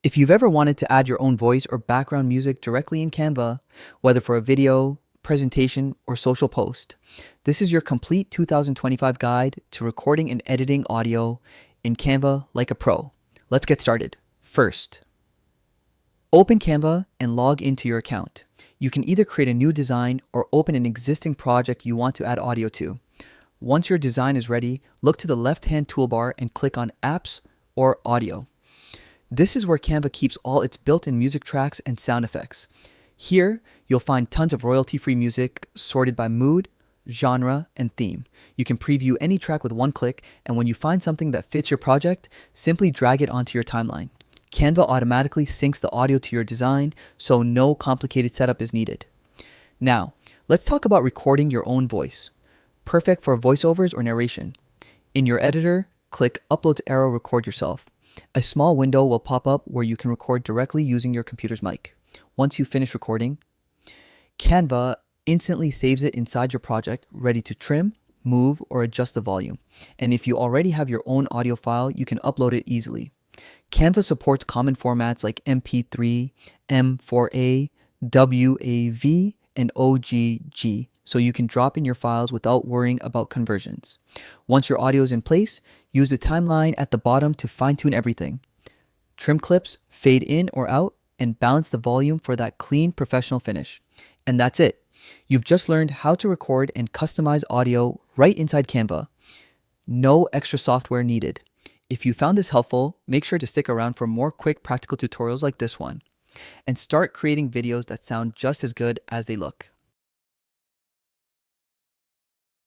If you've ever wanted to add your own voice or background music directly in Canva, whether for a video, presentation, or social post, this is your complete 2025 guide to recording and editing audio in Canva like a pro. Let's get started. First, open Canva and log into your account. You can either create a new design or open an existing project you want to add audio to. Once your design is ready, look to the left-hand toolbar and click on Apps or Audio. This is where Canva keeps all its built-in music tracks and sound effects. Here, you'll find tons of royalty-free music sorted by mood, genre, and theme. You can preview any track with one click, and when you find something that fits your project, simply drag it onto your timeline. Canva automatically syncs the audio to your design, so no complicated setup is needed. Now, let's talk about recording your own voice. Perfect for voiceovers or narration. In your editor, click Upload to Arrow Record Yourself. A small window will pop up where you can record directly using your computer's mic. Once you finish recording, Canva instantly saves it inside your project, ready to trim, move, or adjust the volume. And if you already have your own audio file, you can upload it easily. Canva supports common formats like MP3, M4A, WAV, and OGG, so you can drop in your files without worrying about conversions. Once your audio is in place, use the timeline at the bottom to fine-tune everything. Trim clips, fade in or out, and balance the volume for that clean, professional finish. And that's it. You've just learned how to record and customize audio right inside Canva. No extra software needed. If you found this helpful, make sure to stick around for more quick practical tutorials like this one, and start creating videos that sound just as good as they look.